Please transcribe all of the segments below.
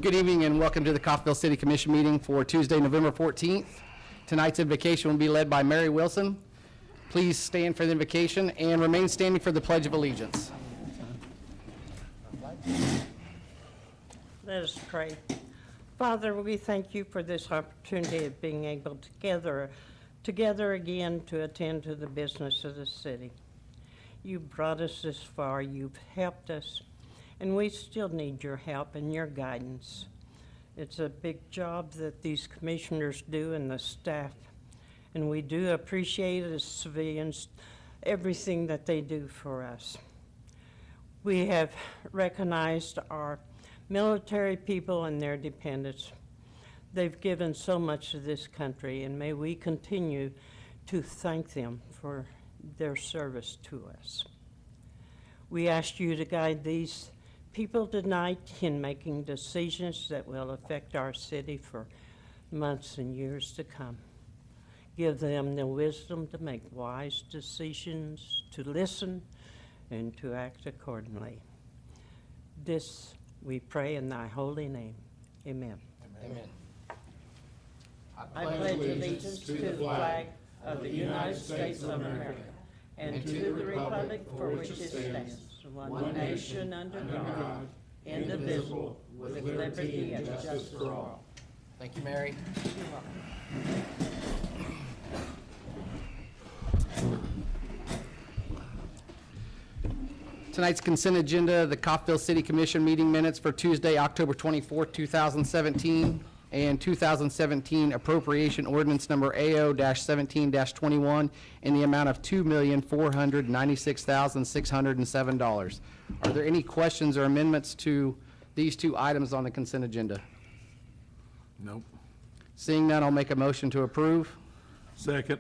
Good evening and welcome to the Coffeyville City Commission meeting for Tuesday, November 14th. Tonight's invocation will be led by Mary Wilson. Please stand for the invocation and remain standing for the Pledge of Allegiance. Let us pray. Father, we thank you for this opportunity of being able to gather together again to attend to the business of the city. You brought us this far, you've helped us, and we still need your help and your guidance. It's a big job that these commissioners do and the staff, and we do appreciate as civilians everything that they do for us. We have recognized our military people and their dependents. They've given so much to this country, and may we continue to thank them for their service to us. We ask you to guide these people tonight in making decisions that will affect our city for months and years to come. Give them the wisdom to make wise decisions, to listen, and to act accordingly. This we pray in thy holy name. Amen. Amen. I pledge allegiance to the flag of the United States of America and to the republic for which it stands, one nation under God, indivisible, with liberty and justice for all. Thank you, Mary. Tonight's consent agenda, the Coffeyville City Commission meeting minutes for Tuesday, October 24th, 2017, and 2017 appropriation ordinance number AO-17-21 in the amount of $2,496,607. Are there any questions or amendments to these two items on the consent agenda? Nope. Seeing none, I'll make a motion to approve. Second.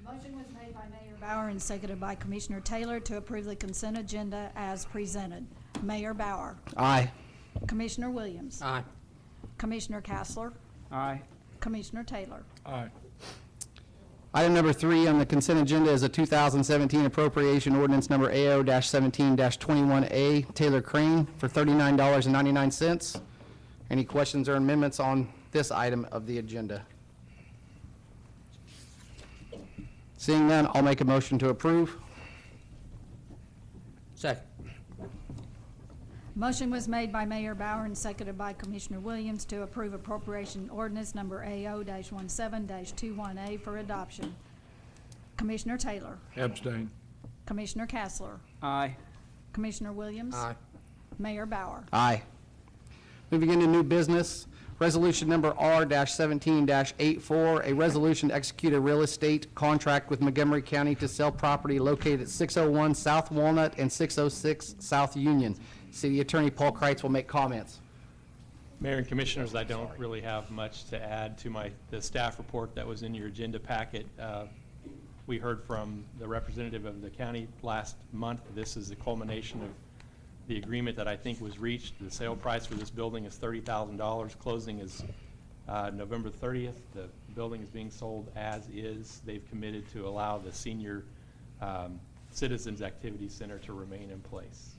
Motion was made by Mayor Bauer and seconded by Commissioner Taylor to approve the consent agenda as presented. Mayor Bauer. Aye. Commissioner Williams. Aye. Commissioner Castler. Aye. Commissioner Taylor. Aye. Item number 3 on the consent agenda is a 2017 appropriation ordinance number AO-17-21A, Taylor Crane, for $39.99. Any questions or amendments on this item of the agenda? Seeing none, I'll make a motion to approve. Second. Motion was made by Mayor Bauer and seconded by Commissioner Williams to approve appropriation ordinance number AO-17-21A for adoption. Commissioner Taylor. Abstain. Commissioner Castler. Aye. Commissioner Williams. Aye. Mayor Bauer. Aye. Moving into new business, resolution number R-17-84, a resolution to execute a real estate contract with Montgomery County to sell property located at 601 South Walnut and 606 South Union. City Attorney Paul Kreitz will make comments. Mayor and Commissioners, I don't really have much to add to the staff report that was in your agenda packet. We heard from the representative of the county last month. This is the culmination of the agreement that I think was reached. The sale price for this building is $30,000. Closing is November 30th. The building is being sold as is. They've committed to allow the senior citizens activity center to remain in place.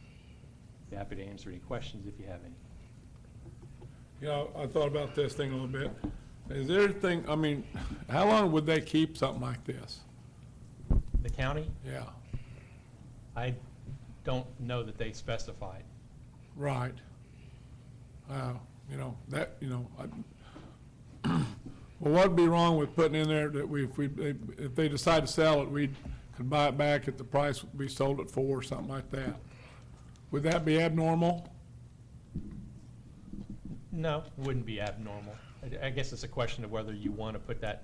Be happy to answer any questions if you have any. You know, I thought about this thing a little bit. Is there anything, I mean, how long would they keep something like this? The county? Yeah, I don't know that they specified. right. You know, that, you know, well, what'd be wrong with putting in there that if they decide to sell it, we could buy it back at the price we sold it for or something like that? Would that be abnormal? No, wouldn't be abnormal. I guess it's a question of whether you want to put that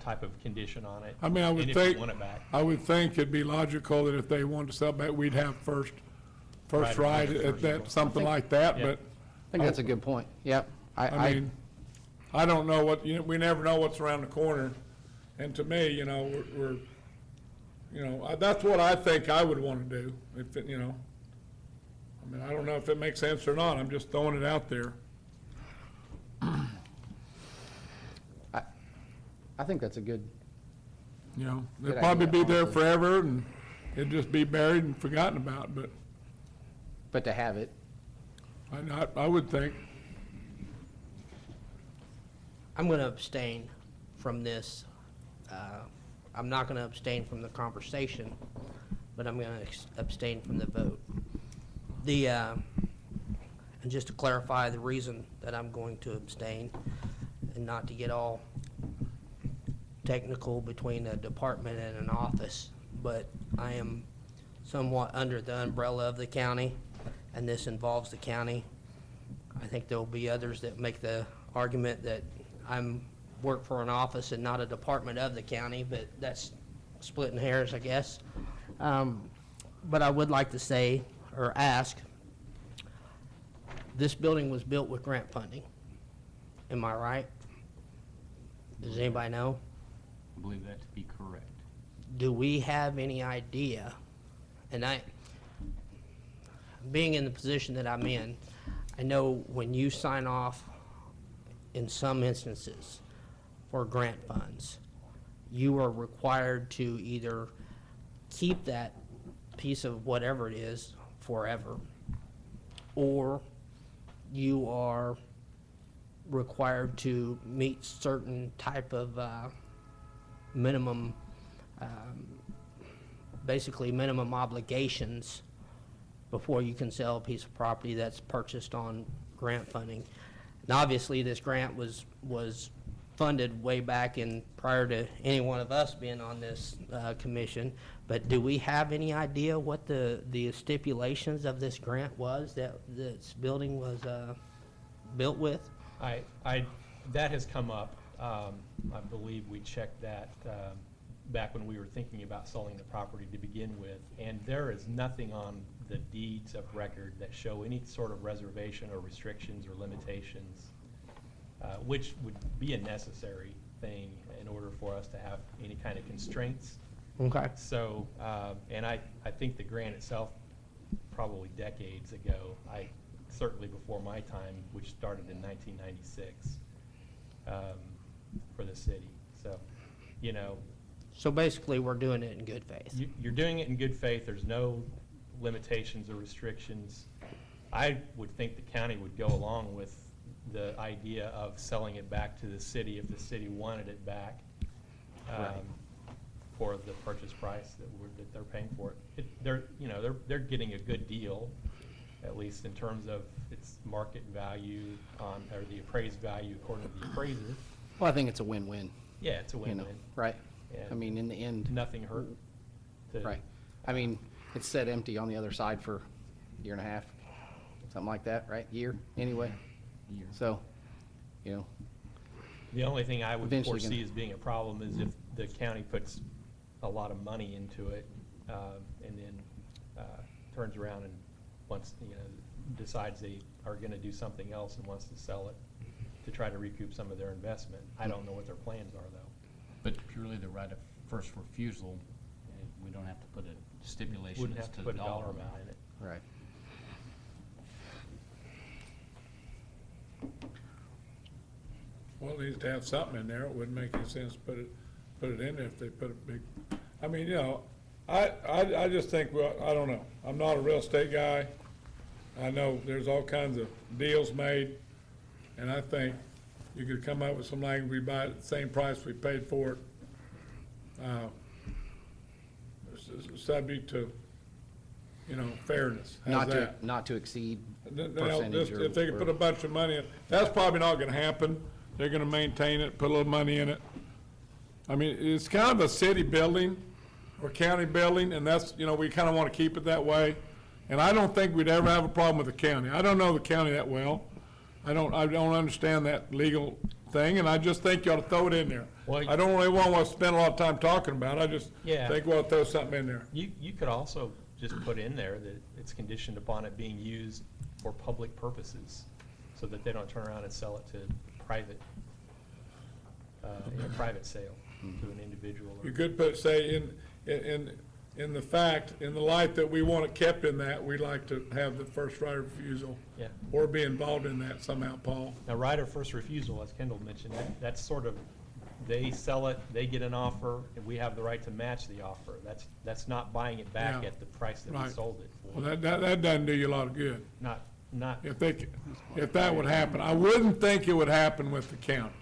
type of condition on it. I mean, I would and if think, you want it back. I would think it'd be logical that if they wanted to sell it back, we'd have first right at that, something like that, Yeah. but. I think that's a good point. Yep. I mean, I don't know what, you know, we never know what's around the corner. And to me, you know, we're you know, that's what I think I would want to do, if it, you know. I mean, I don't know if it makes sense or not. I'm just throwing it out there. I think that's a good, You know, Good it'll probably idea, be there honestly. forever and it'd just be buried and forgotten about, but but to have it, I would think. I'm going to abstain from this. I'm not going to abstain from the conversation, but I'm going to abstain from the vote. And just to clarify the reason that I'm going to abstain, and not to get all technical between a department and an office, but I am somewhat under the umbrella of the county, and this involves the county. I think there will be others that make the argument that I'm work for an office and not a department of the county, but that's splitting hairs, I guess. But I would like to say, or ask, this building was built with grant funding. Am I right? Does anybody know? I believe that to be correct. Do we have any idea, and being in the position that I'm in, I know when you sign off in some instances for grant funds, you are required to either keep that piece of whatever it is forever, or you are required to meet certain type of minimum, basically minimum obligations before you can sell a piece of property that's purchased on grant funding. And obviously, this grant was funded way back in prior to any one of us being on this commission. But do we have any idea what the stipulations of this grant was that this building was built with? That has come up. I believe we checked that back when we were thinking about selling the property to begin with, and there is nothing on the deeds of record that show any sort of reservation or restrictions or limitations, which would be a necessary thing in order for us to have any kind of constraints. Okay. So, and I think the grant itself, probably decades ago, certainly before my time, which started in 1996, for the city. So, you know. So basically, we're doing it in good faith. You're doing it in good faith. There's no limitations or restrictions. I would think the county would go along with the idea of selling it back to the city if the city wanted it back, for the purchase price that they're paying for it. They're getting a good deal, at least in terms of its market value or the appraised value according to the appraiser. Well, I think it's a win-win, Yeah, it's a you win-win. know, right? And I mean, in the end, nothing hurt. right. I mean, it's set empty on the other side for a year and a half, something like that, right? Year, anyway. Year. So, you know, The only thing I would Eventually foresee gonna- as being a problem is if the county puts a lot of money into it, and then turns around and decides they are gonna do something else and wants to sell it to try to recoup some of their investment. I don't know what their plans are, though. But purely the right of first refusal, we don't have to put a stipulation Wouldn't as have to to the put a dollar dollar amount. amount in it. right. Well, it needs to have something in there. It wouldn't make any sense to put it in there if they put a big, I mean, I just think, well, I don't know. I'm not a real estate guy. I know there's all kinds of deals made, and I think you could come up with some language, we buy it at the same price we paid for it, subject to, fairness. How's that? Not to exceed Then, percentage if they could put a or, bunch of money in, that's probably not gonna happen. They're gonna maintain it, put a little money in it. I mean, it's kind of a city building or county building, and that's, we kinda wanna keep it that way. And I don't think we'd ever have a problem with the county. I don't know the county that well. I don't understand that legal thing, and I just think you ought to throw it in there. Well, I don't really want to spend a lot of time talking about it. I just Yeah. think we ought to throw something in there. You could also just put in there that it's conditioned upon it being used for public purposes, so that they don't turn around and sell it to private, private sale to an individual. You could put, say, in the light that we want it kept in that, we'd like to have the first right of refusal. Yeah. Or be involved in that somehow, Paul. Now, right of first refusal, as Kendall mentioned, that's sort of, they sell it, they get an offer, and we have the right to match the offer. That's not buying it back Yeah. at the price that we Right. sold it for. Well, that doesn't do you a lot of good. Not Not, if that would happen. I wouldn't think it would happen with the county.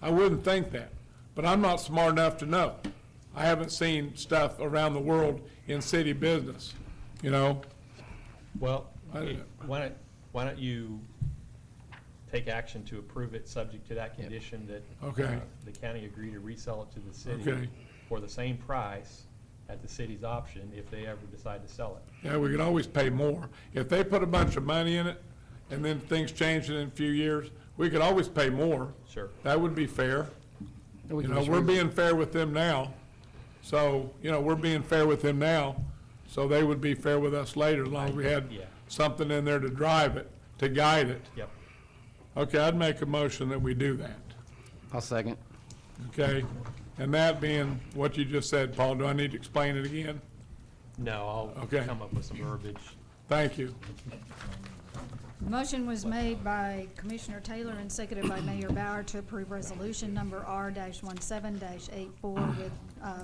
I wouldn't think that, but I'm not smart enough to know. I haven't seen stuff around the world in city business, you know? well, I- why don't you take action to approve it, subject to that condition that Okay. the county agree to resell it to the city Okay. for the same price at the city's option if they ever decide to sell it. Yeah, we could always pay more. If they put a bunch of money in it, and then things change in a few years, we could always pay more. Sure. That would be fair. We You can know, just we're raise- being fair with them now. So, you know, we're being fair with them now, so they would be fair with us later, as long as we had Yeah. something in there to drive it, to guide it. Yep. Okay, I'd make a motion that we do that, I'll second. okay? And that being what you just said, Paul, do I need to explain it again? No, I'll Okay. come up with some verbiage. Thank you. Motion was made by Commissioner Taylor and seconded by Mayor Bauer to approve resolution number R-17-84 with,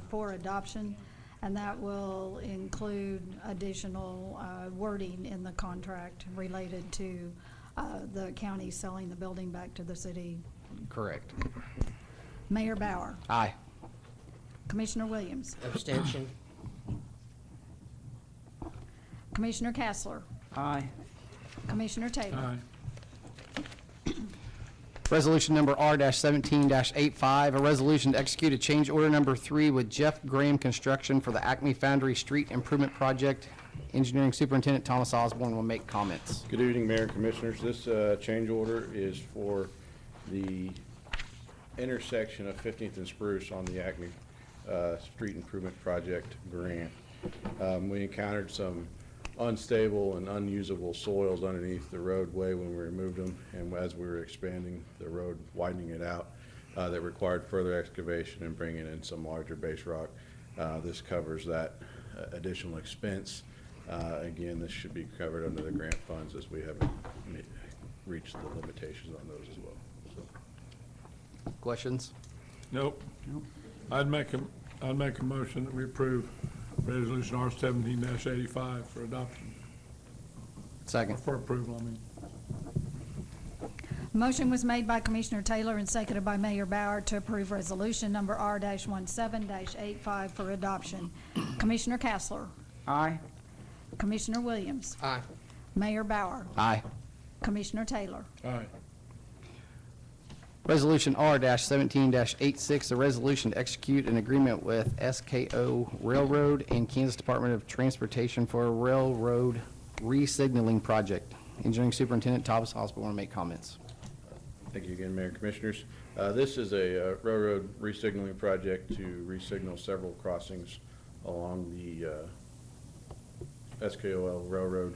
for adoption. And that will include additional wording in the contract related to the county selling the building back to the city. Correct. Mayor Bauer, Aye. Commissioner Williams, Abstention? Commissioner Castler, Aye. Commissioner Taylor. Aye. Resolution number R-17-85, a resolution to execute a change order number 3 with Jeff Graham Construction for the Acme Foundry Street Improvement Project. Engineering Superintendent Thomas Osborne will make comments. Good evening, Mayor and Commissioners. This change order is for the intersection of 15th and Spruce on the Acme Street Improvement Project grant. We encountered some unstable and unusable soils underneath the roadway when we removed them, and as we were expanding the road, widening it out, that required further excavation and bringing in some larger base rock. This covers that additional expense. Again, this should be covered under the grant funds, as we haven't reached the limitations on those as well. So, Questions? Nope. I'd make a motion that we approve resolution R-17-85 for adoption, Second. for approval, I mean. Motion was made by Commissioner Taylor and seconded by Mayor Bauer to approve resolution number R-17-85 for adoption. Commissioner Castler, Aye. Commissioner Williams, Aye. Mayor Bauer, Aye. Commissioner Taylor. Aye. Resolution R-17-86, a resolution to execute an agreement with SKO Railroad and Kansas Department of Transportation for a railroad re-signaling project. Engineering Superintendent Thomas Osborne will make comments. thank you again, Mayor and Commissioners. This is a railroad re-signaling project to re-signal several crossings along the SKOL Railroad,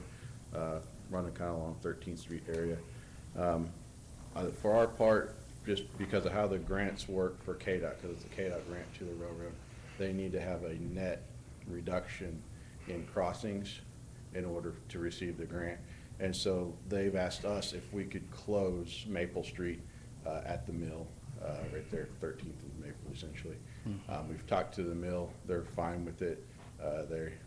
running kind of along 13th Street area. For our part, just because of how the grants work for KDOT, because it's a KDOT grant to the railroad, they need to have a net reduction in crossings in order to receive the grant. And so they've asked us if we could close Maple Street at the mill, right there, 13th and Maple, essentially. We've talked to the mill, they're fine with it,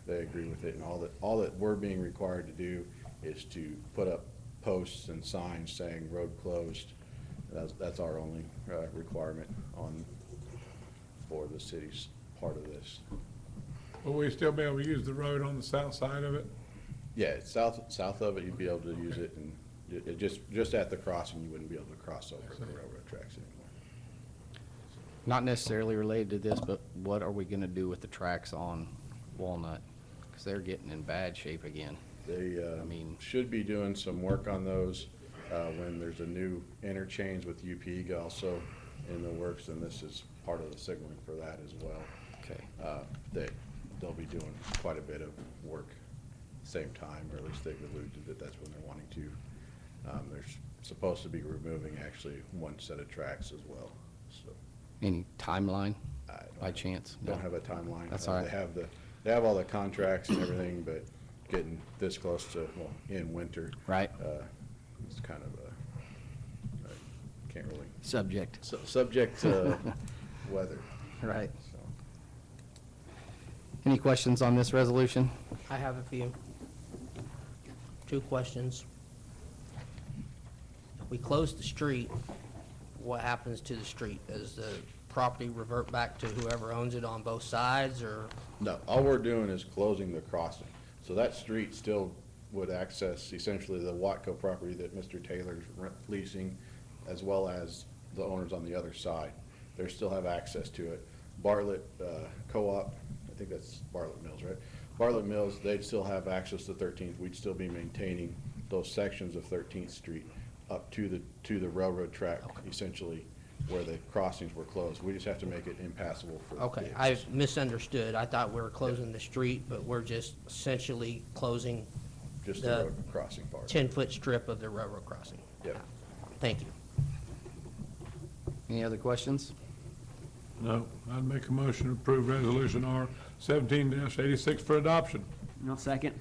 they agree with it, and all that we're being required to do is to put up posts and signs saying road closed. That's our only requirement for the city's part of this. Will we still be able to use the road on the south side of it? Yeah, it's south of it, you'd be able to use it, and just at the crossing, you wouldn't be able to cross over the railroad tracks anymore. Not necessarily related to this, but what are we going to do with the tracks on Walnut? Because they're getting in bad shape again. They I mean- should be doing some work on those when there's a new interchange with UP also in the works, and this is part of the signaling for that as well. Okay. They'll be doing quite a bit of work same time, or at least they've alluded that that's when they're wanting to. They're supposed to be removing actually one set of tracks as well, so. Any timeline I don't by have- chance? Don't No. have a timeline. That's all right. They have all the contracts and everything, but getting this close to, well, in winter. Right. It's kind of I can't really, Subject. subject to weather, Right. so. Any questions on this resolution? I have a few. Two questions. we close the street, what happens to the street? Does the property revert back to whoever owns it on both sides, or? No, all we're doing is closing the crossing. So that street still would access essentially the Watco property that Mr. Taylor's leasing, as well as the owners on the other side. They still have access to it. Bartlett Co-op, I think that's Bartlett Mills, right? Bartlett Mills, they'd still have access to 13th. We'd still be maintaining those sections of 13th Street up to the railroad track, essentially, where the crossings were closed. We just have to make it impassable for the Okay, vehicles. I misunderstood. I thought we were closing the street, but we're just essentially closing Just the road crossing part. 10-foot strip of the railroad crossing. Yep. Thank you. Any other questions? No, I'd make a motion to approve Resolution R 17-86 for adoption. I'll second.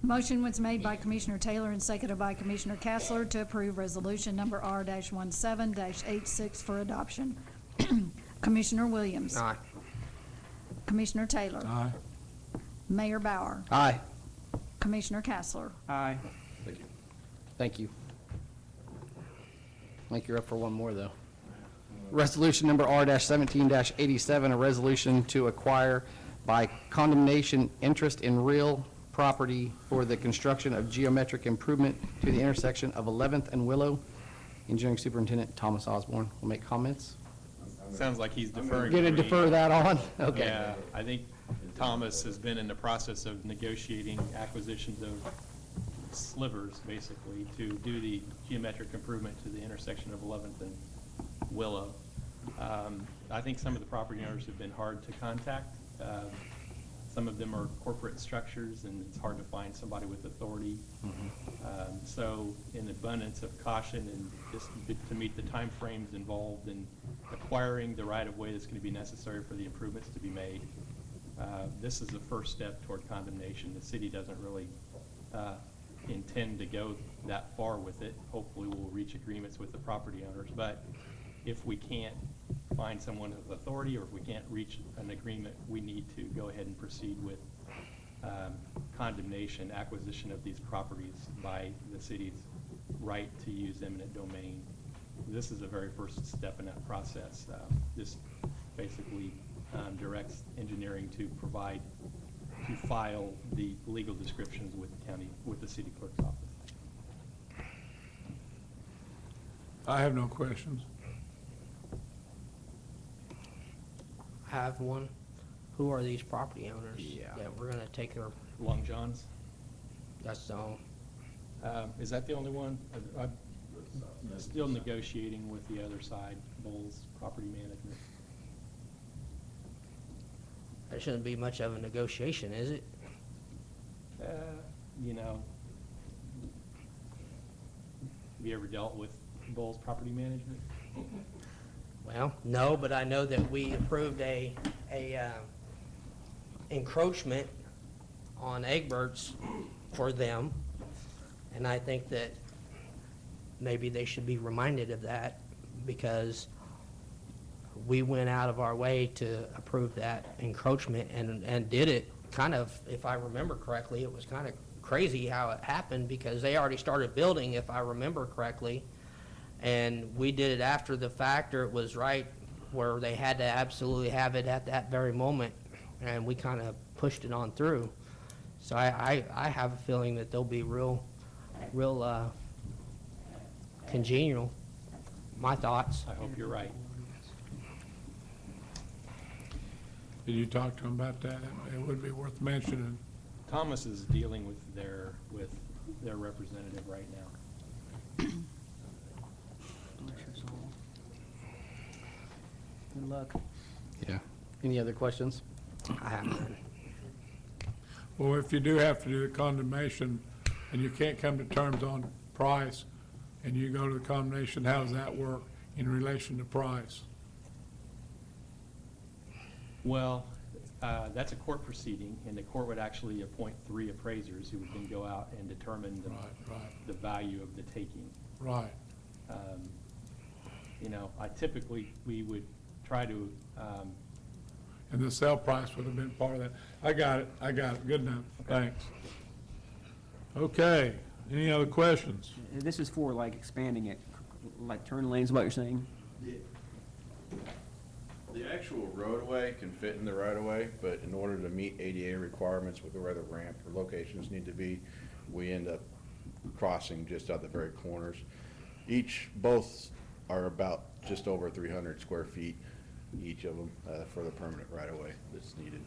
Motion was made by Commissioner Taylor and seconded by Commissioner Castler to approve resolution number R-17-86 for adoption. Commissioner Williams. Aye. Commissioner Taylor. Aye. Mayor Bauer. Aye. Commissioner Castler. Aye. Thank you. Thank you. I think you're up for one more, though. Resolution number R-17-87, a resolution to acquire by condemnation interest in real property for the construction of geometric improvement to the intersection of 11th and Willow. Engineering Superintendent Thomas Osborne will make comments. Sounds like he's deferring. Going to to me. defer that on? Okay. Yeah, I think Thomas has been in the process of negotiating acquisitions of slivers, basically, to do the geometric improvement to the intersection of 11th and Willow. I think some of the property owners have been hard to contact. Some of them are corporate structures, and it's hard to find somebody with authority. So in abundance of caution and just to meet the timeframes involved in acquiring the right-of-way that's going to be necessary for the improvements to be made, this is the first step toward condemnation. The city doesn't really intend to go that far with it. Hopefully, we'll reach agreements with the property owners. But if we can't find someone of authority, or if we can't reach an agreement, we need to go ahead and proceed with condemnation, acquisition of these properties by the city's right to use eminent domain. This is the very first step in that process. This basically directs engineering to file the legal descriptions with the county, with the city clerk's office. I have no questions. I have one. Who are these property owners Yeah. that we're gonna take their, Long John's, that's all? is that the only one? I'm still negotiating with the other side, Bowles Property Management. That shouldn't be much of a negotiation, is it? You know, have you ever dealt with Bowles Property Management? Well, no, but I know that we approved a encroachment on Egbert's for them, and I think that maybe they should be reminded of that, because we went out of our way to approve that encroachment and did it kind of, if I remember correctly, it was kind of crazy how it happened, because they already started building, if I remember correctly, and we did it after the fact, or it was right where they had to absolutely have it at that very moment, and we kind of pushed it on through. So I have a feeling that they'll be real congenial. My thoughts. I hope you're right. Did you talk to them about that? It would be worth mentioning. Thomas is dealing with their representative right now. Good luck. Yeah. Any other questions? I have none. Well, if you do have to do the condemnation and you can't come to terms on price and you go to the condemnation, how does that work in relation to price? Well, that's a court proceeding, and the court would actually appoint 3 appraisers who would then go out and determine Right. the value of the taking. Right. You know, we would try to, And the sale price would have been part of that. I got it. Good enough. Thanks. Okay, Any other questions? This is for like expanding it, like turn lanes, what you're saying? The actual roadway can fit in the right-of-way, but in order to meet ADA requirements with where the ramp or locations need to be, we end up crossing just at the very corners. Both are about just over 300 square feet, each of them, for the permanent right-of-way that's needed.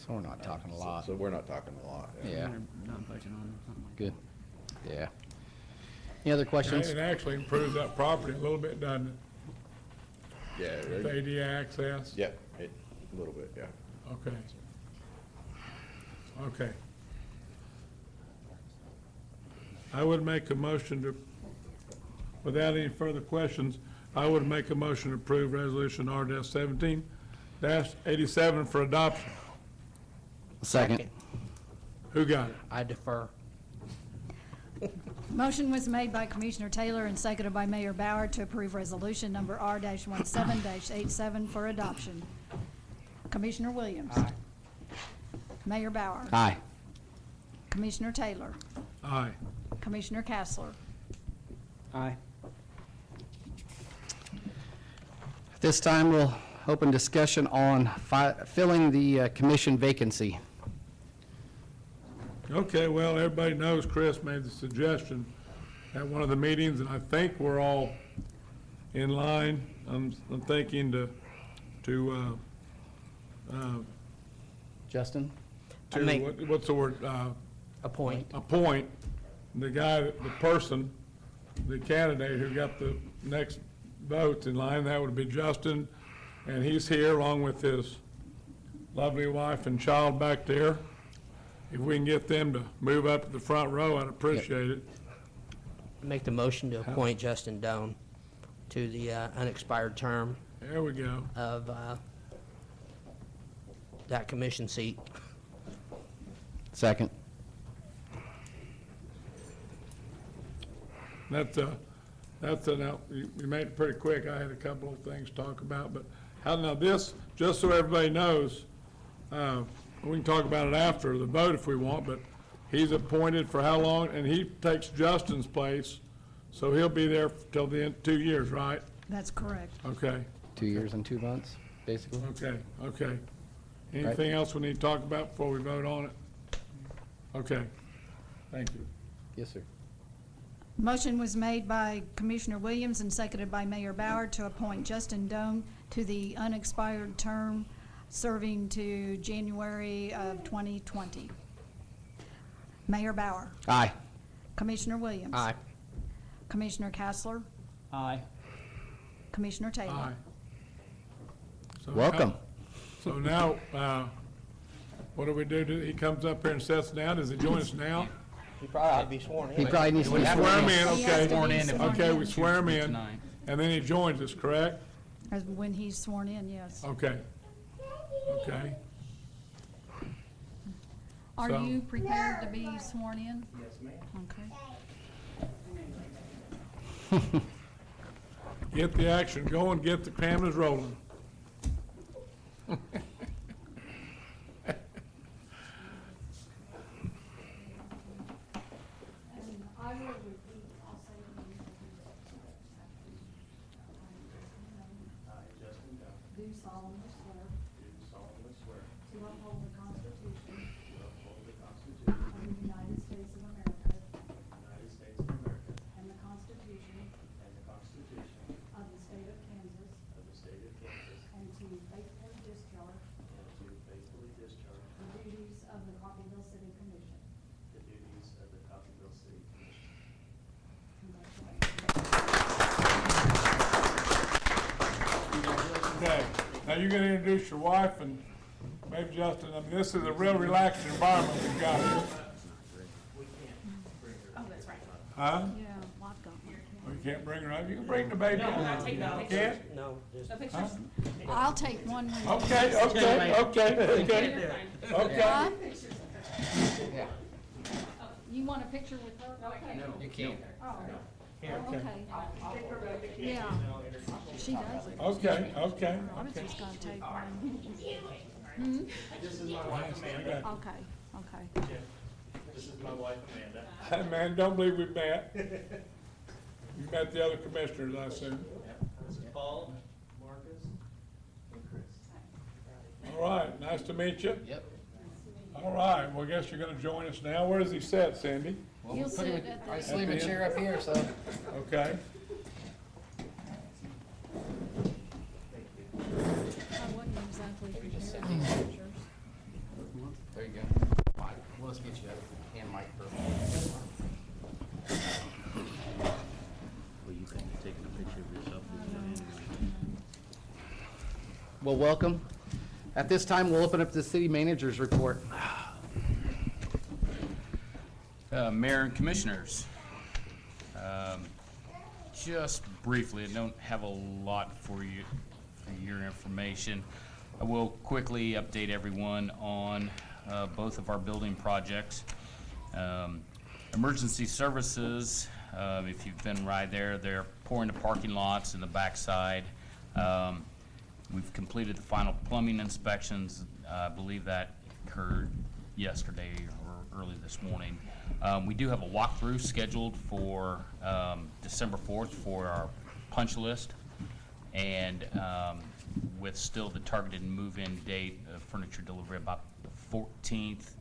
So we're not talking a lot. So we're not talking a lot. Yeah, Not budget on something like good. Yeah. Any other questions? It actually improves that property a little bit, doesn't it? Yeah, With ADA access? yeah, a little bit, yeah. Okay. Okay. I would make a motion to, without any further questions, I would make a motion to approve resolution R-17-87 for adoption. Second. Who got it? I defer. Motion was made by Commissioner Taylor and seconded by Mayor Bauer to approve resolution number R-17-87 for adoption. Commissioner Williams. Aye. Mayor Bauer. Aye. Commissioner Taylor. Aye. Commissioner Castler. Aye. At this time, we'll open discussion on filling the commission vacancy. Okay, well, everybody knows Chris made the suggestion at one of the meetings, and I think we're all in line. I'm thinking to Justin? I make- what's the word? Appoint. Appoint the guy, the person, the candidate who got the next votes in line. That would be Justin, and he's here along with his lovely wife and child back there. If we can get them to move up to the front row, I'd appreciate it. Make the motion to appoint Justin Doan to the unexpired term There we go. of that commission seat. Second. Now, you made it pretty quick. I had a couple of things to talk about, but now this, just so everybody knows, we can talk about it after the vote if we want, but he's appointed for how long? And he takes Justin's place, so he'll be there till the end, 2 years, right? That's correct. Okay, 2 years and 2 months, basically. okay. Anything else we need to talk about before we vote on it? Okay, thank you. Yes, sir. Motion was made by Commissioner Williams and seconded by Mayor Bauer to appoint Justin Doan to the unexpired term serving to January of 2020. Mayor Bauer. Aye. Commissioner Williams. Aye. Commissioner Castler. Aye. Commissioner Taylor. Aye. So Welcome. now- So now, what do we do? He comes up here and sits down. Does he join us now? He probably ought to be sworn in. He probably needs to be Swear sworn him in. in, He has to okay. be Sworn in if sworn Okay, in. we swear him in, Tonight. and then he joins us, correct? As when he's sworn in, yes. Okay. Okay. Are So- you prepared to be sworn in? Yes, ma'am. Okay. Get the action going, get the cameras rolling. I will repeat, I'll say it again. Do solemnly swear. To uphold the Constitution. Of the United States of America. And the Constitution. Of the State of Kansas. And to faithfully discharge. The duties of the Coffeyville City Commission. Okay, now you're gonna introduce your wife and maybe Justin. I mean, this is a real relaxed environment we've got here. Oh, that's right. Huh? Yeah, well, I've got one. Oh, you can't bring her up? You can bring the baby up. take no You can't? No, just No pictures? I'll take one. when- Okay. Huh? You want a picture with her? Okay. You can't. Oh, Okay. okay. Yeah, she does it. Okay. I was just gonna take one. Hmm? Okay, okay. This is my wife Amanda. Hey, man, don't believe we met. You met the other commissioners, I assume. This is Paul, Marcus, and Chris. All right, nice to meet you. Yep. All right, well, I guess you're gonna join us now. Where does he sit, Cindy? Well, You'll we'll put him sit in- at the. I just leave a chair up here, so. Okay. I wasn't exactly prepared for pictures. There you go. Fine. Well, let's get you a hand mic for. Well, you think you're taking a picture of yourself? Well, welcome. At this time, we'll open up the city manager's report. Mayor and Commissioners, just briefly, I don't have a lot for you, for your information. I will quickly update everyone on both of our building projects. Emergency services, if you've been right there, they're pouring the parking lots in the backside. We've completed the final plumbing inspections. I believe that occurred yesterday or early this morning. We do have a walkthrough scheduled for December 4th for our punch list. And with still the targeted move-in date of furniture delivery about the 14th.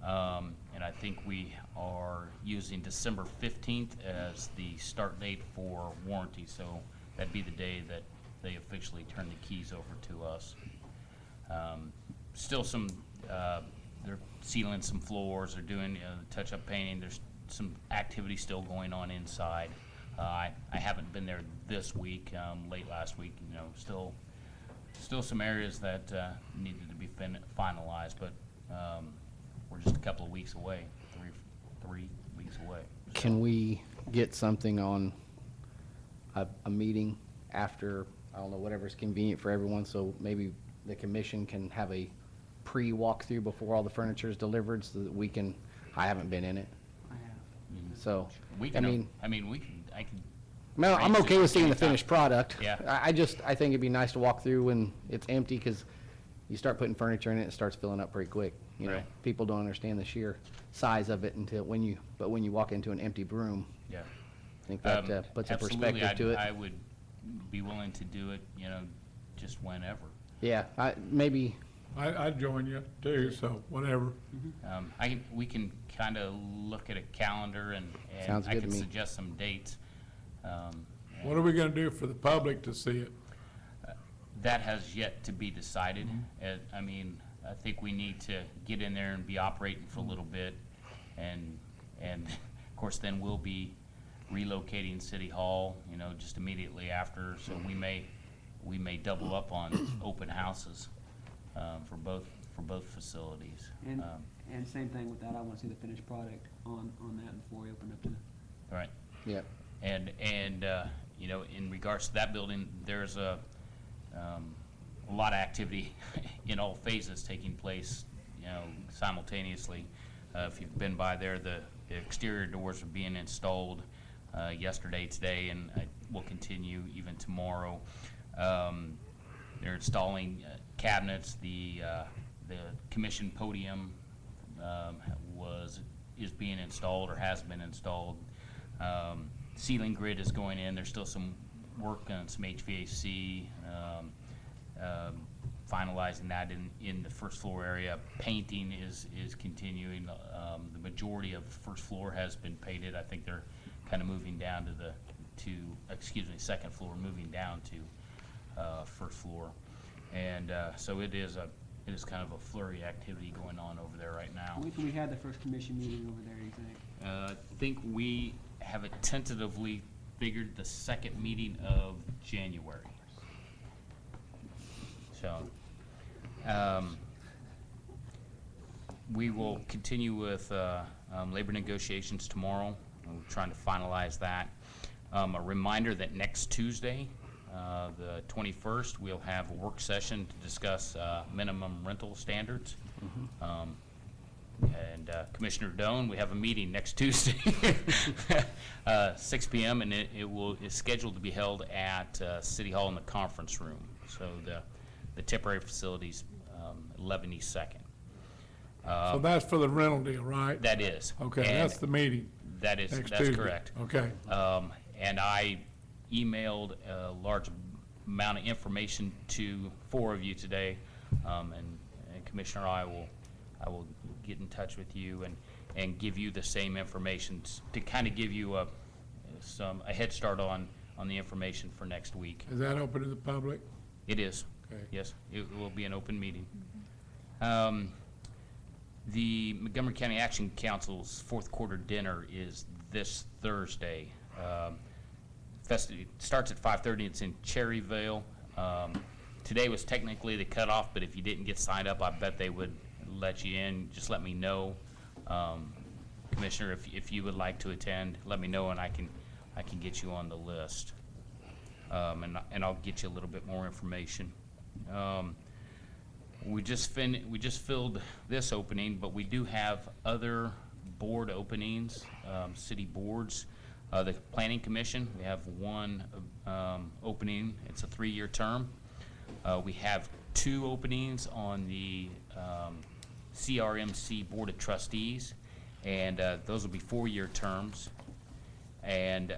And I think we are using December 15th as the start date for warranty. So that'd be the day that they officially turn the keys over to us. Still some, they're sealing some floors, they're doing touch-up painting, there's some activity still going on inside. I haven't been there this week, late last week, still some areas that needed to be finalized, but we're just a couple of weeks away, three weeks away. Can we get something on a meeting after, I don't know, whatever's convenient for everyone, so maybe the commission can have a pre-walkthrough before all the furniture is delivered, so that we can, I haven't been in it, I have. so, We I can, mean, I can. no, I'm arrange okay it with seeing the anytime. finished product. Yeah. I think it'd be nice to walk through when it's empty, because you start putting furniture in it, it starts filling up pretty quick, you know? Right. People don't understand the sheer size of it until when you walk into an empty room, Yeah. I think that puts a Absolutely, perspective to it. I would be willing to do it, just whenever. Yeah, maybe, I'd join you too, so whatever. We can kind of look at a calendar and Sounds I good can to me. suggest some dates. What are we gonna do for the public to see it? That has yet to be decided. I think we need to get in there and be operating for a little bit. And of course, then we'll be relocating City Hall, just immediately after. So we may double up on open houses for both facilities. And same thing with that, I want to see the finished product on that before we open up to the. Right. yeah. And in regards to that building, there's a lot of activity in all phases taking place, simultaneously. If you've been by there, the exterior doors are being installed yesterday, today, and will continue even tomorrow. They're installing cabinets. The commission podium is being installed or has been installed. Ceiling grid is going in. There's still some work on some HVAC, finalizing that in the first floor area. Painting is continuing. The majority of the first floor has been painted. I think they're kind of moving down second floor, moving down to first floor. And so it is kind of a flurry activity going on over there right now. When can we have the first commission meeting over there, you think? I think we have it tentatively figured the second meeting of January. So, we will continue with labor negotiations tomorrow. We're trying to finalize that. A reminder that next Tuesday, the 21st, we'll have a work session to discuss minimum rental standards. And Commissioner Doan, we have a meeting next Tuesday, 6 p.m., and it is scheduled to be held at City Hall in the conference room. So the temporary facilities, 11 East 2nd. So that's for the rental deal, right? That is. Okay, And that's the meeting. That is, next that's Tuesday. correct. Okay. And I emailed a large amount of information to 4 of you today, and Commissioner, I will get in touch with you and give you the same information to kind of give you a head start on the information for next week. Is that open to the public? It is. Okay. Yes, it will be an open meeting. The Montgomery County Action Council's fourth quarter dinner is this Thursday. It starts at 5:30. It's in Cherryvale. Today was technically the cutoff, but if you didn't get signed up, I bet they would let you in. Just let me know. Commissioner, if you would like to attend, let me know and I can get you on the list. And I'll get you a little bit more information. We just filled this opening, but we do have other board openings, city boards. The Planning Commission, we have one opening. It's a 3-year term. We have 2 openings on the CRMC Board of Trustees, and those will be 4-year terms. And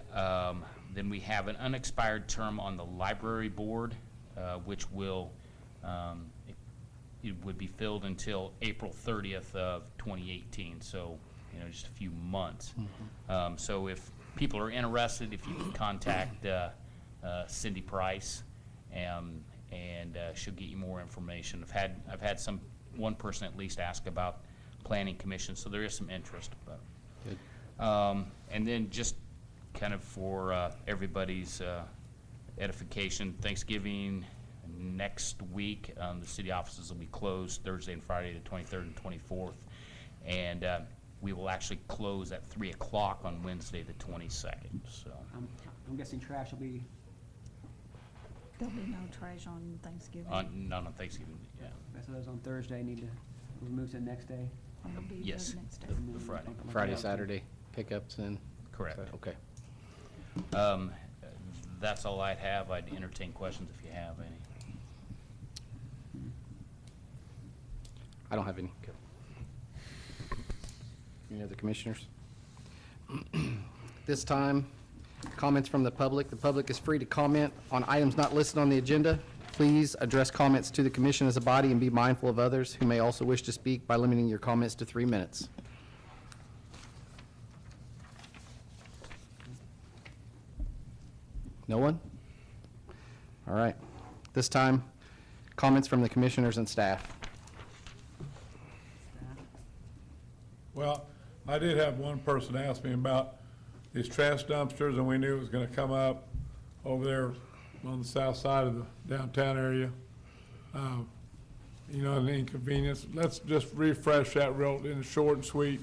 then we have an unexpired term on the Library Board, which will it would be filled until April 30th of 2018, so, just a few months. So if people are interested, if you can contact Cindy Price, and she'll get you more information. I've had one person at least ask about Planning Commission, so there is some interest. But, Good. and then just kind of for everybody's edification, Thanksgiving next week, the city offices will be closed Thursday and Friday, the 23rd and 24th, and we will actually close at 3 o'clock on Wednesday, the 22nd. So I'm guessing trash will be, There'll be no trash on Thanksgiving. not on Thanksgiving, yeah, so those on Thursday need to move to the next day. It'll be yes, the next day. the Friday, Friday, Saturday pickups and? correct. Okay. That's all I'd have. I'd entertain questions if you have any. I don't have any. Any other commissioners? This time, comments from the public. The public is free to comment on items not listed on the agenda. Please address comments to the commission as a body and be mindful of others who may also wish to speak by limiting your comments to 3 minutes. No one? All right. This time, comments from the commissioners and staff. Well, I did have one person ask me about these trash dumpsters, and we knew it was gonna come up over there on the south side of the downtown area. An inconvenience. Let's just refresh that real in short and sweet.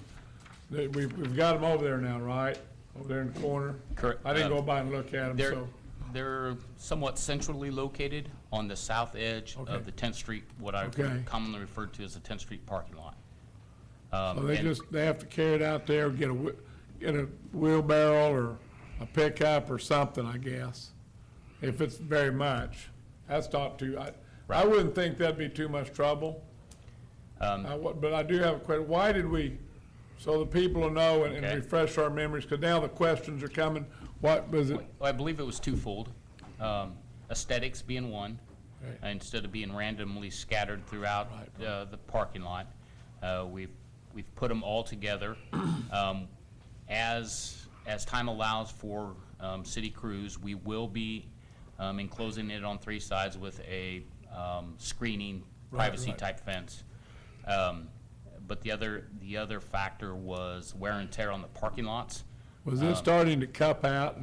We've got them over there now, right? Over there in the corner? Correct. I didn't go by and look at them, They're, so. they're somewhat centrally located on the south edge Okay. of the 10th Street, what I Okay. commonly refer to as the 10th Street parking lot. So they and- they have to carry it out there, get a wheelbarrow or a pickup or something, I guess, if it's very much. That's not too, I wouldn't think that'd be too much trouble. But I do have a question. Why did we, so the people will know and Okay. refresh our memories, because now the questions are coming. What was it? Well, I believe it was twofold. Aesthetics being one, Right. instead of being randomly scattered throughout Right. the parking lot. We've put them all together. As time allows for city crews, we will be enclosing it on 3 sides with a screening, Right, privacy right. type fence. But the other factor was wear and tear on the parking lots. Was it starting to cup out?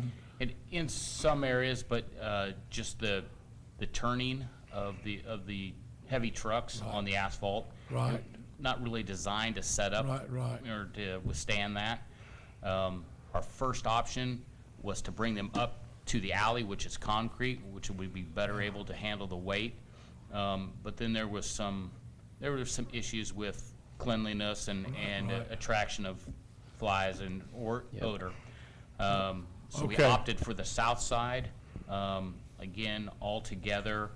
In some areas, but just the turning of the heavy trucks on the asphalt. Right. Not really designed to set up. Right. Or to withstand that. Our first option was to bring them up to the alley, which is concrete, which would be better able to handle the weight. But then there were some issues with cleanliness and Right. attraction of flies or odor. So we Okay. opted for the south side. Again, altogether,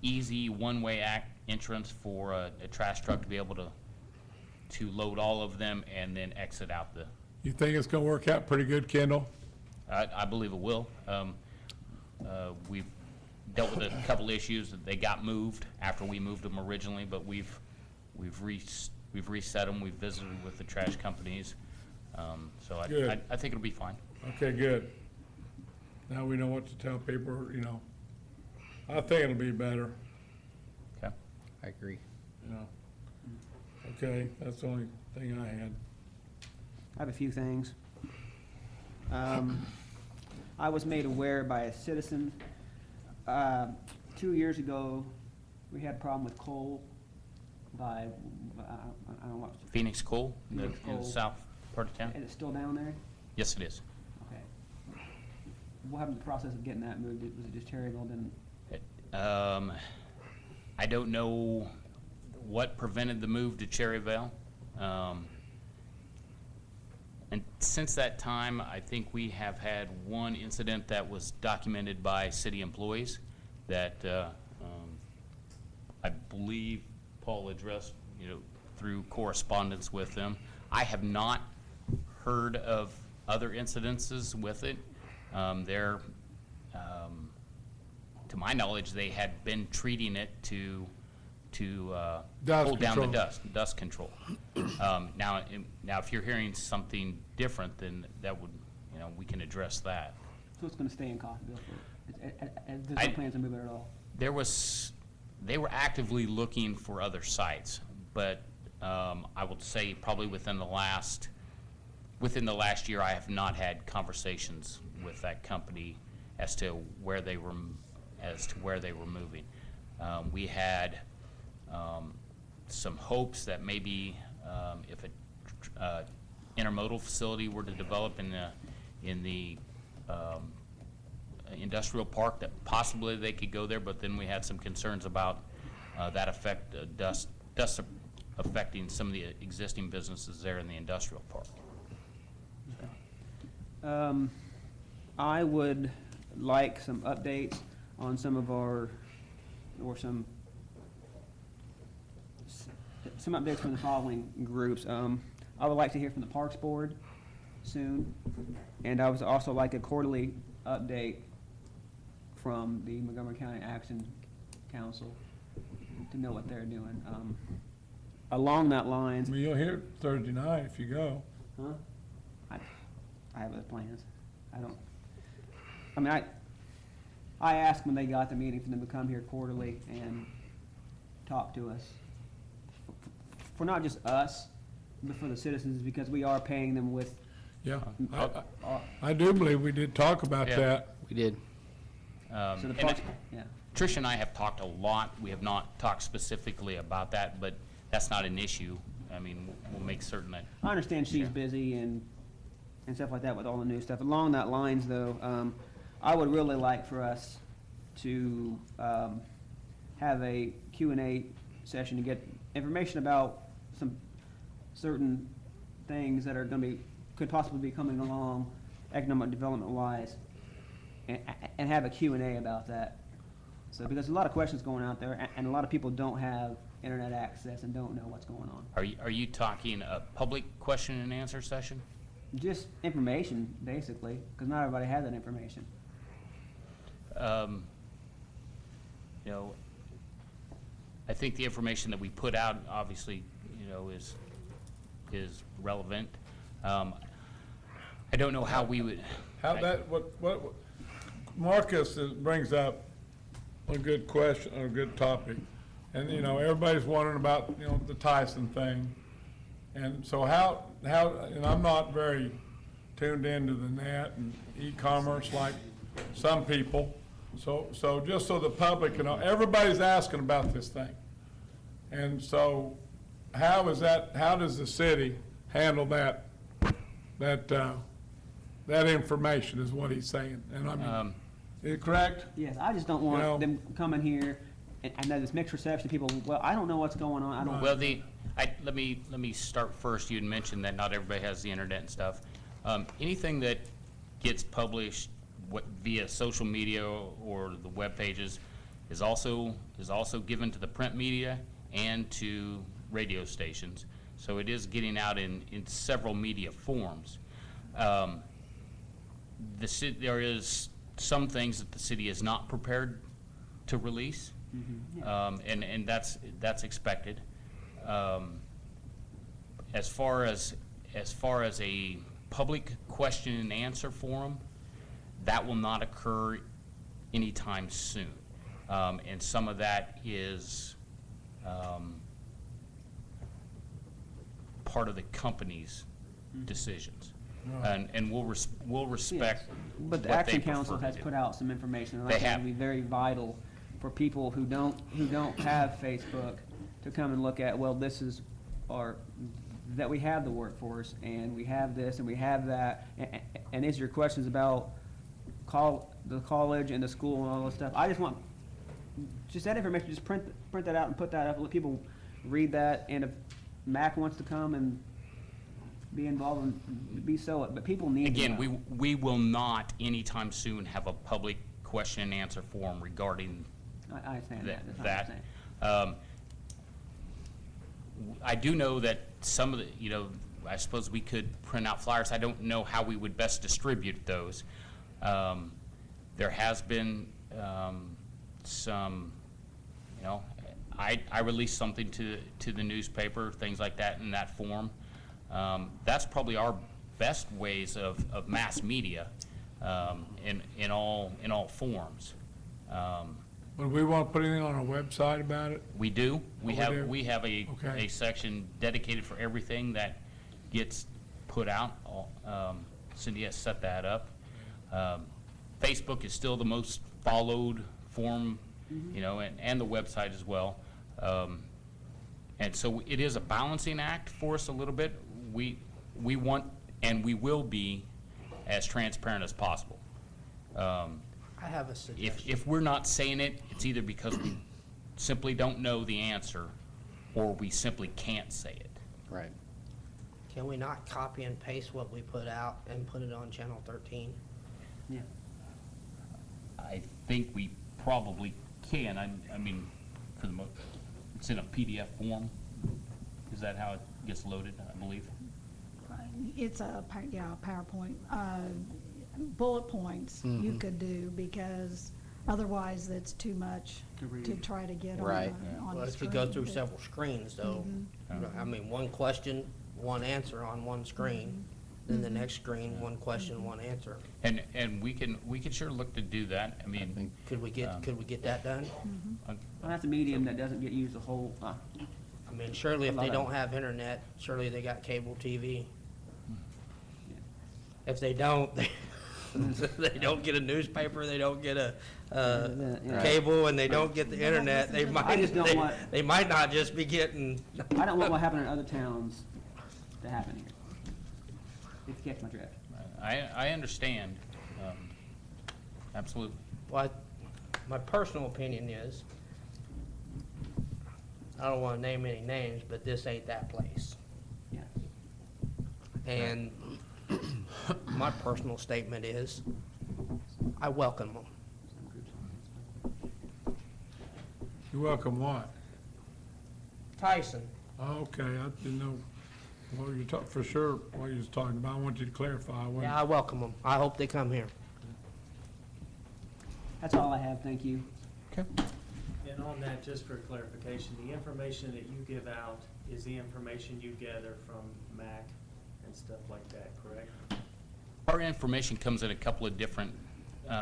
easy one-way entrance for a trash truck to be able to load all of them and then exit out the, You think it's gonna work out pretty good, Kendall? I believe it will. We've dealt with a couple issues that they got moved after we moved them originally, but we've reset them, we've visited with the trash companies. So Good. I think it'll be fine. Okay, good. Now we know what to tell people, you know. I think it'll be better, Okay? I agree. you know. Okay, that's the only thing I had. I have a few things. I was made aware by a citizen, 2 years ago, we had a problem with coal by, I don't know what, Phoenix Coal, Phoenix in the Coal. south part of town? is it still down there? Yes, it is. Okay. What happened to the process of getting that moved? Was it just Terryville didn't? I don't know what prevented the move to Cherryvale. And since that time, I think we have had one incident that was documented by city employees that I believe Paul addressed, through correspondence with them. I have not heard of other incidences with it. To my knowledge, they had been treating it to Dust hold down the control. dust control. Now, if you're hearing something different, then that would, we can address that. So it's gonna stay in Coffeyville there's I- no plans to move it at all? They were actively looking for other sites, but I would say probably within the last year, I have not had conversations with that company as to where they were moving. We had some hopes that maybe if a intermodal facility were to develop in the industrial park, that possibly they could go there, but then we had some concerns about that effect, dust affecting some of the existing businesses there in the industrial park. I would like some updates on some of our, or some updates from the following groups. I would like to hear from the Parks Board soon, and I would also like a quarterly update from the Montgomery County Action Council to know what they're doing. Along that I lines, mean, you'll hear it Thursday night if you go. huh? I have other plans. I asked when they got the meeting for them to come here quarterly and talk to us. For not just us, but for the citizens, because we are paying them with, Yeah, uh, I do believe we did talk about Yeah. that. We did. so the And parks, yeah. Trish and I have talked a lot. We have not talked specifically about that, but that's not an issue. I mean, we'll make certain that, I understand she's Sure. busy and stuff like that with all the new stuff. Along that lines, though, I would really like for us to have a Q&A session to get information about some certain things that are could possibly be coming along economic development wise, and have a Q&A about that. So, because there's a lot of questions going out there, and a lot of people don't have internet access and don't know what's going on. are you talking a public question and answer session? Just information, basically, because not everybody has that information. I think the information that we put out, obviously, is relevant. I don't know how we would. How what Marcus brings up a good question, or a good topic. And, everybody's wondering about, the Tyson thing. And so how, and I'm not very tuned into the net and e-commerce like some people. So just so the public, everybody's asking about this thing. And so how does the city handle that information is what he's saying. And I mean, is it correct? Yes, I just don't You know- want them coming here and there's this mixed reception, people, well, I don't know what's going on, I don't. Well, let me start first. You had mentioned that not everybody has the internet and stuff. Anything that gets published via social media or the web pages is also given to the print media and to radio stations. So it is getting out in several media forms. There is some things that the city is not prepared to release, and that's expected. As far as a public question and answer forum, that will not occur anytime soon. And some of that is part of the company's decisions. And we'll respect But what the they Action prefer Council to has do. put out some information, and I They think have. it'd be very vital for people who don't have Facebook to come and look at, well, this is that we have the workforce, and we have this, and we have that, and these are your questions about the college and the school and all this stuff. I just want, just that information, just print that out and put that up, let people read that, and if Mac wants to come and be involved and be so, but people need to Again, know. we will not anytime soon have a public question and answer forum regarding I understand that, that's what I'm that. saying. I do know that some of the, I suppose we could print out flyers. I don't know how we would best distribute those. There has been some, I released something to the newspaper, things like that in that form. That's probably our best ways of mass media in all forms. Would we want to put anything on our website about it? We do. We do? We have a Okay. section dedicated for everything that gets put out. Cindy has set that up. Facebook is still the most followed form, and the website as well. And so it is a balancing act for us a little bit. We want and we will be as transparent as possible. I have a suggestion. If we're not saying it, it's either because we simply don't know the answer or we simply can't say it. Right. Can we not copy and paste what we put out and put it on Channel 13? Yeah. I think we probably can. I mean, for the most, it's in a PDF form. Is that how it gets loaded, I believe? It's a PowerPoint. Bullet points you could do, because otherwise it's too much To read. to try to get on Right. the Well, screen. if you go through several screens, though, I mean, one question, one answer on one screen, then the next screen, one question, one answer. And we can sure look to do that. I mean, Could we get that done? uh, Well, that's a medium that doesn't get used a whole, I mean, surely if A lot they of don't have internet, surely they got cable TV. Yeah. If they don't, they don't get a newspaper, they don't get a Yeah. cable, and they don't get the They don't internet, listen to they the- I just don't want- they might not just be getting. I don't want what happened in other towns to happen here. If you catch my drift. I understand. Absolutely. Well, my personal opinion is, I don't wanna name any names, but this ain't that place. Yeah. And my personal statement is, I welcome them. You're welcome what? Tyson, Okay, I didn't know what you for sure what you was talking about. I want you to clarify. I wasn't- yeah, I welcome them. I hope they come here. That's all I have, thank you. And on that, just for clarification, the information that you give out is the information you gather from MAC and stuff like that, correct? Our information comes in a couple of different,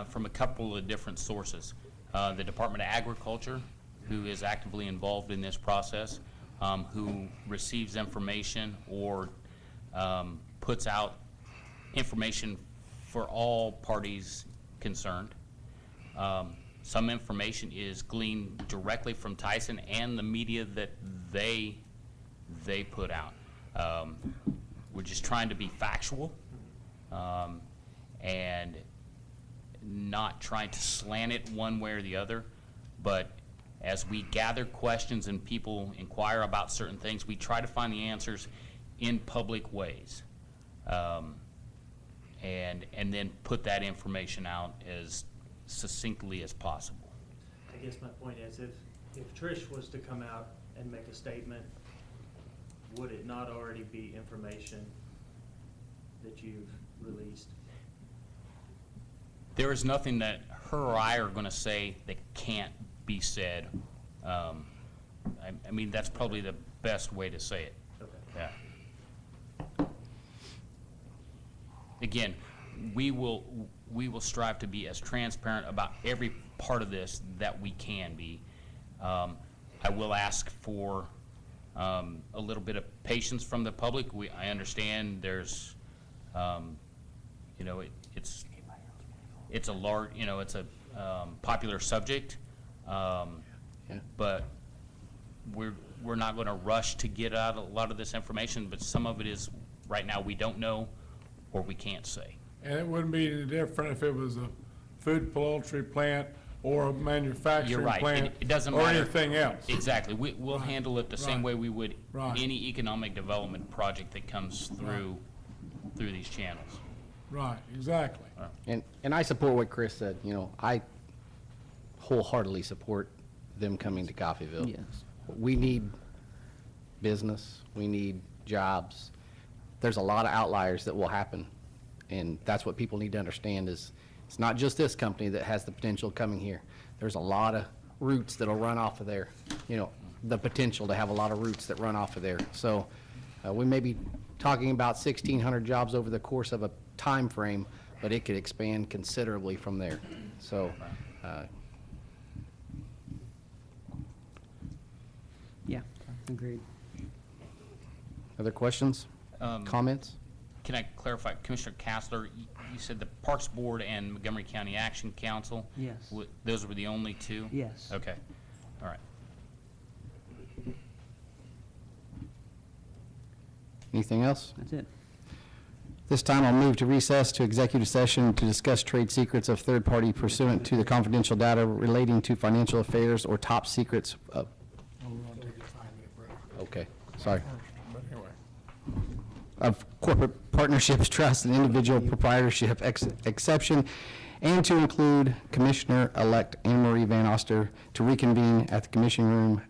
from a couple of different sources. The Department of Agriculture, who is actively involved in this process, who receives information or puts out information for all parties concerned. Some information is gleaned directly from Tyson and the media that they put out. We're just trying to be factual and not trying to slant it one way or the other. But as we gather questions and people inquire about certain things, we try to find the answers in public ways. And then put that information out as succinctly as possible. I guess my point is, if Trish was to come out and make a statement, would it not already be information that you've released? There is nothing that her or I are gonna say that can't be said. I mean, that's probably the best way to say it. Okay. Yeah. Again, we will strive to be as transparent about every part of this that we can be. I will ask for a little bit of patience from the public. I understand there's, you know, it's a large, you know, it's a popular subject, but we're not going to rush to get out a lot of this information, but some of it is, right now, we don't know or we can't say. And it wouldn't be any different if it was a food poultry plant or a manufacturing You're right. plant. It doesn't or matter. anything else. Exactly. We'll handle it the same way we would Right. any economic development project that comes through these channels. Right, exactly. And I support what Chris said, you know, I wholeheartedly support them coming to Coffeyville. Yes. We need business, we need jobs. There's a lot of outliers that will happen, and that's what people need to understand is, it's not just this company that has the potential coming here. There's a lot of roots that'll run off of there, you know, the potential to have a lot of roots that run off of there. So, we may be talking about 1,600 jobs over the course of a time frame, but it could expand considerably from there. So, Yeah, agreed. other questions, comments? Can I clarify, Commissioner Castler, you said the Parks Board and Montgomery County Action Council? Yes. Those were the only two? Yes. Okay, all right. Anything else? That's it. This time, I'll move to recess to executive session to discuss trade secrets of third party pursuant to the confidential data relating to financial affairs or top secrets of, okay, sorry, But anyway. of corporate partnerships, trust, and individual proprietorship exception, and to include Commissioner-elect Anne Marie Van Oster to reconvene at the commission room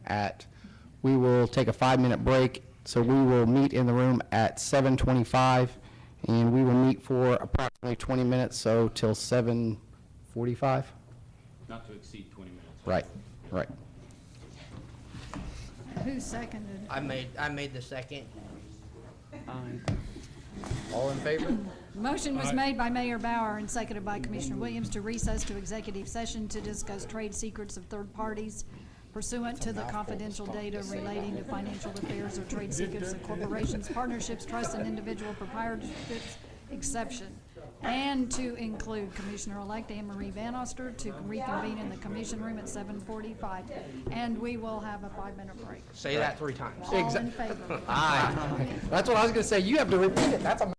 we will take a 5-minute break, so we will meet in the room at 7:25, and we will meet for approximately 20 minutes, so till 7:45? Not to exceed 20 minutes. Right, right. Who seconded? I made the second. All in favor? Motion was made by Mayor Bauer and seconded by Commissioner Williams to recess to executive session to discuss trade secrets of third parties pursuant to the confidential data relating to financial affairs or trade secrets of corporations, partnerships, trusts, and individual proprietorships exception, and to include Commissioner-elect Anne Marie Van Oster to reconvene in the commission room at 7:45. And we will have a 5-minute break. Say that 3 times. All in favor? Aye. That's what I was gonna say, you have to repeat it, that's a